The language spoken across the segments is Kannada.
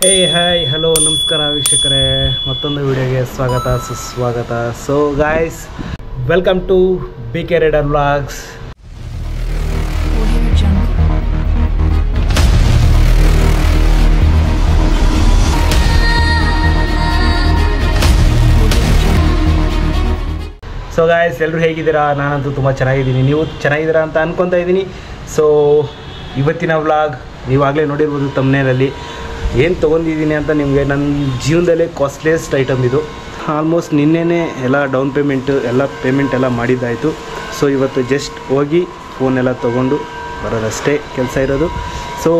ಹೇ ಹಾಯ್ ಹಲೋ ನಮಸ್ಕಾರ ವೀಕ್ಷಕರೇ, ಮತ್ತೊಂದು ವಿಡಿಯೋಗೆ ಸ್ವಾಗತ ಸುಸ್ವಾಗತ. So guys, welcome to BK Raider Vlogs. So guys, ಎಲ್ಲರೂ ಹೇಗಿದ್ದೀರಾ? ನಾನಂತೂ ತುಂಬ ಚೆನ್ನಾಗಿದ್ದೀನಿ. ನೀವು ಚೆನ್ನಾಗಿದ್ದೀರಾ ಅಂತ ಅನ್ಕೊತಾ ಇದ್ದೀನಿ. ಸೊ ಇವತ್ತಿನ ವ್ಲಾಗ್ ನೀವಾಗಲೇ ನೋಡಿರ್ಬೋದು ತಮ್ಮನೇಲಲ್ಲಿ ಏನು ತೊಗೊಂಡಿದ್ದೀನಿ ಅಂತ. ನಿಮಗೆ ನನ್ನ ಜೀವನದಲ್ಲೇ ಕಾಸ್ಟ್ಲಿಯೆಸ್ಟ್ ಐಟಮ್ ಇದು. ಆಲ್ಮೋಸ್ಟ್ ನಿನ್ನೆನೇ ಎಲ್ಲ ಡೌನ್ ಪೇಮೆಂಟ್ ಎಲ್ಲ ಮಾಡಿದ್ದಾಯಿತು. ಸೊ ಇವತ್ತು ಜಸ್ಟ್ ಹೋಗಿ ಫೋನೆಲ್ಲ ತೊಗೊಂಡು ಬರೋದಷ್ಟೇ ಕೆಲಸ ಇರೋದು. ಸೊ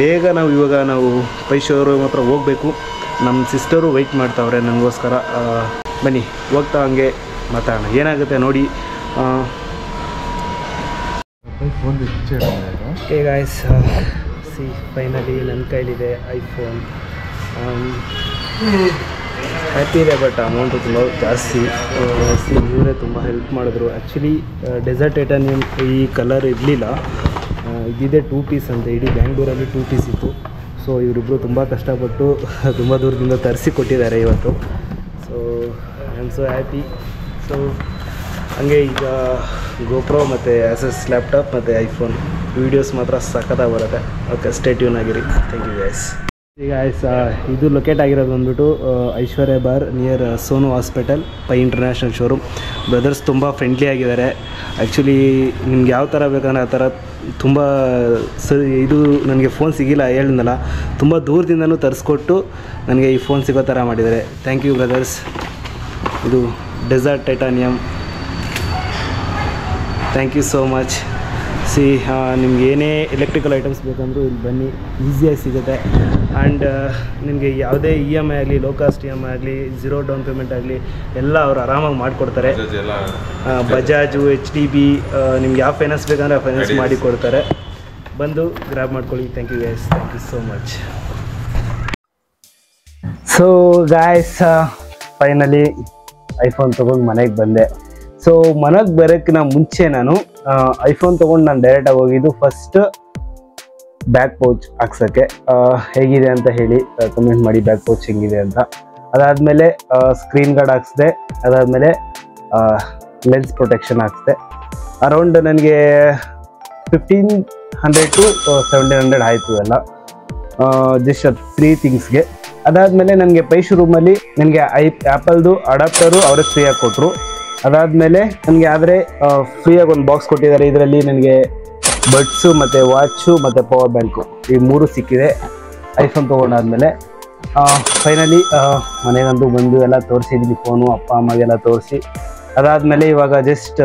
ಬೇಗ ನಾವು ಪೈ ಶೋರೂಮ್ ಹತ್ರ ಹೋಗಬೇಕು. ನಮ್ಮ ಸಿಸ್ಟರು ವೆಯ್ಟ್ ಮಾಡ್ತಾವ್ರೆ ನನಗೋಸ್ಕರ. ಬನ್ನಿ ಹೋಗ್ತಾ ಹಂಗೆ ಮಾತಾಡೋಣ, ಏನಾಗುತ್ತೆ ನೋಡಿ. ಓಕೆ ಗಾಯ್ಸ್, ಫೈನಲಿ ನನ್ನ ಕೈಲಿದೆ ಐಫೋನ್. ಹ್ಯಾಪಿ ಇದೆ, ಬಟ್ ಅಮೌಂಟು ತುಂಬ ಜಾಸ್ತಿ. ಇವರೇ ತುಂಬ ಹೆಲ್ಪ್ ಮಾಡಿದ್ರು. ಆ್ಯಕ್ಚುಲಿ ಡೆಸರ್ಟ್ ಟೈಟಾನಿಯಮ್ ಈ ಕಲರ್ ಇರಲಿಲ್ಲ, ಇದಿದೆ 2 ಪೀಸ್ ಅಂತ. ಇಡೀ ಬ್ಯಾಂಗ್ಳೂರಲ್ಲಿ 2 ಪೀಸ್ ಇತ್ತು. ಸೊ ಇವರಿಬ್ಬರು ತುಂಬ ಕಷ್ಟಪಟ್ಟು ತುಂಬ ದೂರದಿಂದ ತರಿಸಿ ಕೊಟ್ಟಿದ್ದಾರೆ ಇವತ್ತು. So I am so happy. So ಹಾಗೆ ಈಗ ಗೋಪ್ರೋ ಮತ್ತು ಆಸಸ್ ಲ್ಯಾಪ್ಟಾಪ್ ಮತ್ತು ಐಫೋನ್ ವೀಡಿಯೋಸ್ ಮಾತ್ರ ಸಖತ್ತಾಗಿ ಬರುತ್ತೆ. ಓಕೆ, ಸ್ಟೇ ಟ್ಯೂನ್ ಆಗಿರಿ. Thank you guys. ಈಗ ಇದು ಲೊಕೇಟ್ ಆಗಿರೋದು ಬಂದ್ಬಿಟ್ಟು ಐಶ್ವರ್ಯ bar near Sonu hospital, pi international showroom. Brothers ತುಂಬ ಫ್ರೆಂಡ್ಲಿ ಆಗಿದ್ದಾರೆ. ಆ್ಯಕ್ಚುಲಿ ನಿಮ್ಗೆ ಯಾವ ಥರ ಬೇಕಂದ್ರೆ ಆ ಥರ ತುಂಬ ಇದು ನನಗೆ ಫೋನ್ ಸಿಗಿಲ್ಲ ಹೇಳಿದ್ನಲ್ಲ, ತುಂಬ ದೂರದಿಂದನೂ ತರಿಸ್ಕೊಟ್ಟು ನನಗೆ ಈ ಫೋನ್ ಸಿಗೋ ಥರ ಮಾಡಿದ್ದಾರೆ. Thank you brothers. ಇದು desert titanium. Thank you so much. ನಿಮ್ಗೆ ಏನೇ ಎಲೆಕ್ಟ್ರಿಕಲ್ ಐಟಮ್ಸ್ ಬೇಕಂದ್ರೂ ಇಲ್ಲಿ ಬನ್ನಿ, ಈಸಿಯಾಗಿ ಸಿಗುತ್ತೆ. ಆ್ಯಂಡ್ ನಿಮಗೆ ಯಾವುದೇ EMI ಆಗಲಿ, ಲೋ ಕಾಸ್ಟ್ EMI ಆಗಲಿ, 0 ಡೌನ್ ಪೇಮೆಂಟ್ ಆಗಲಿ ಎಲ್ಲ ಅವರು ಆರಾಮಾಗಿ ಮಾಡಿಕೊಡ್ತಾರೆ. ಬಜಾಜು, HDB, ನಿಮ್ಗೆ ಯಾವ ಫೈನಾನ್ಸ್ ಬೇಕಂದರೆ ಆ ಫೈನಾನ್ಸ್ ಮಾಡಿ ಕೊಡ್ತಾರೆ. ಬಂದು ಗ್ರ್ಯಾಬ್ ಮಾಡ್ಕೊಳ್ಳಿ. Thank you guys, thank you so much. So guys, finally iPhone ತೊಗೊಂಡು ಮನೆಗೆ ಬಂದೆ. ಸೊ ಮನೆಗೆ ಬರೋಕ್ಕಿಂತ ಮುಂಚೆ ನಾನು ಐಫೋನ್ ತೊಗೊಂಡು ನಾನು ಡೈರೆಕ್ಟಾಗಿ ಹೋಗಿದ್ದು ಫಸ್ಟ್ ಬ್ಯಾಕ್ ಪೌಚ್ ಹಾಕ್ಸೋಕ್ಕೆ. ಹೇಗಿದೆ ಅಂತ ಹೇಳಿ ಕಮೆಂಟ್ ಮಾಡಿ, ಬ್ಯಾಕ್ ಪೌಚ್ ಹೆಂಗಿದೆ ಅಂತ. ಅದಾದಮೇಲೆ ಸ್ಕ್ರೀನ್ ಗಾರ್ಡ್ ಹಾಕ್ಸಿದೆ. ಅದಾದಮೇಲೆ ಲೆನ್ಸ್ ಪ್ರೊಟೆಕ್ಷನ್ ಹಾಕ್ಸಿದೆ. ಅರೌಂಡ್ ನನಗೆ 1500 to 1700 ಆಯಿತು ಎಲ್ಲ, ಜಸ್ಟ್ 3 ಥಿಂಗ್ಸ್ಗೆ. ಅದಾದಮೇಲೆ ನನಗೆ ಪೈ ಶೋರೂಮಲ್ಲಿ ನನಗೆ ಆ್ಯಪಲ್ದು ಅಡಾಪ್ಟರು ಅವರೇ ಫ್ರೀಯಾಗಿ ಕೊಟ್ಟರು. ಅದಾದಮೇಲೆ ನನಗೆ ಆದರೆ ಫ್ರೀಯಾಗಿ ಒಂದು ಬಾಕ್ಸ್ ಕೊಟ್ಟಿದ್ದಾರೆ. ಇದರಲ್ಲಿ ನನಗೆ ಬಡ್ಸು ಮತ್ತು ವಾಚು ಮತ್ತು ಪವರ್ ಬ್ಯಾಂಕು ಈ 3 ಸಿಕ್ಕಿದೆ ಐಫೋನ್ ತೊಗೊಂಡಾದ್ಮೇಲೆ. ಫೈನಲಿ ಮನೆಗಂತೂ ಬಂದು ಎಲ್ಲ ತೋರಿಸಿದ್ದೀನಿ, ಫೋನು ಅಪ್ಪ ಅಮ್ಮಾಗೆಲ್ಲ ತೋರಿಸಿ. ಅದಾದಮೇಲೆ ಇವಾಗ ಜಸ್ಟ್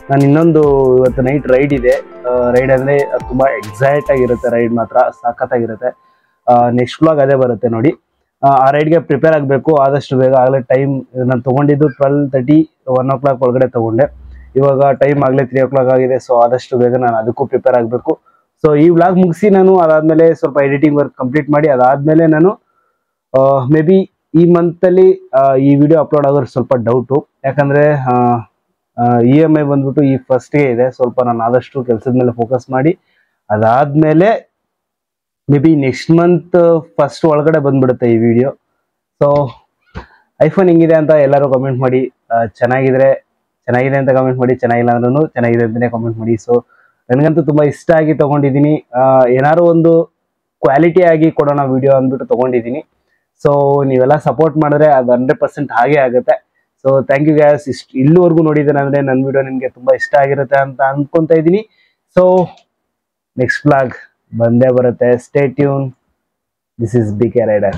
ನಾನು ಇನ್ನೊಂದು ಇವತ್ತು ನೈಟ್ ರೈಡ್ ಇದೆ. ರೈಡ್ ಅಂದರೆ ತುಂಬ ಎಕ್ಸೈಟಾಗಿರುತ್ತೆ, ರೈಡ್ ಮಾತ್ರ ಸಖತ್ತಾಗಿರುತ್ತೆ. ನೆಕ್ಸ್ಟ್ ವ್ಲಾಗ್ ಅದೇ ಬರುತ್ತೆ ನೋಡಿ. ಆ ರೈಡ್ಗೆ ಪ್ರಿಪೇರ್ ಆಗಬೇಕು ಆದಷ್ಟು ಬೇಗ. ಆಗಲೇ ಟೈಮ್ ನಾನು ತೊಗೊಂಡಿದ್ದು 12:30, 1 o'clock ಒಳಗಡೆ ತೊಗೊಂಡೆ. ಇವಾಗ ಟೈಮ್ ಆಗಲೇ 3 o'clock ಆಗಿದೆ. ಸೊ ಆದಷ್ಟು ಬೇಗ ನಾನು ಅದಕ್ಕೂ ಪ್ರಿಪೇರ್ ಆಗಬೇಕು. ಸೊ ಈ ವ್ಲಾಗ್ ಮುಗಿಸಿ ನಾನು ಅದಾದಮೇಲೆ ಸ್ವಲ್ಪ ಎಡಿಟಿಂಗ್ ವರ್ಕ್ ಕಂಪ್ಲೀಟ್ ಮಾಡಿ ಅದಾದಮೇಲೆ ನಾನು ಮೇ ಬಿ ಈ ಮಂತಲ್ಲಿ ಈ ವಿಡಿಯೋ ಅಪ್ಲೋಡ್ ಆಗೋದು ಸ್ವಲ್ಪ ಡೌಟು. ಯಾಕಂದರೆ EMI ಬಂದ್ಬಿಟ್ಟು ಈ ಫಸ್ಟ್ಗೆ ಇದೆ. ಸ್ವಲ್ಪ ನಾನು ಆದಷ್ಟು ಕೆಲಸದ ಮೇಲೆ ಫೋಕಸ್ ಮಾಡಿ ಅದಾದಮೇಲೆ may be next month first ಒಳಗಡೆ ಬಂದ್ಬಿಡುತ್ತೆ ಈ ವಿಡಿಯೋ. ಸೊ ಐಫೋನ್ ಹೆಂಗಿದೆ ಅಂತ ಎಲ್ಲರೂ ಕಮೆಂಟ್ ಮಾಡಿ. ಚೆನ್ನಾಗಿದೆ ಅಂತ ಕಮೆಂಟ್ ಮಾಡಿ, ಚೆನ್ನಾಗಿಲ್ಲ ಅಂದ್ರೂ ಚೆನ್ನಾಗಿದೆ ಅಂತಲೇ ಕಮೆಂಟ್ ಮಾಡಿ. ಸೊ ನನಗಂತೂ ತುಂಬ ಇಷ್ಟ ಆಗಿ ತೊಗೊಂಡಿದ್ದೀನಿ. ಏನಾದ್ರು ಒಂದು ಕ್ವಾಲಿಟಿ ಆಗಿ ಕೊಡೋಣ ವಿಡಿಯೋ ಅಂದ್ಬಿಟ್ಟು ತೊಗೊಂಡಿದ್ದೀನಿ. ಸೊ ನೀವೆಲ್ಲ ಸಪೋರ್ಟ್ ಮಾಡಿದ್ರೆ ಅದು 100% ಹಾಗೇ ಆಗುತ್ತೆ. So thank you guys. ಇಲ್ಲಿವರೆಗೂ ನೋಡಿದ್ದೇನೆ ಅಂದರೆ ನನ್ನ ವಿಡಿಯೋ ನಿಮಗೆ ತುಂಬ ಇಷ್ಟ ಆಗಿರುತ್ತೆ ಅಂತ ಅಂದ್ಕೊತಾ ಇದ್ದೀನಿ. ಸೊ ನೆಕ್ಸ್ಟ್ ವ್ಲಾಗ್ ಬಂದೇ ಬರುತ್ತೆ. Stay tune. This is BK Raider.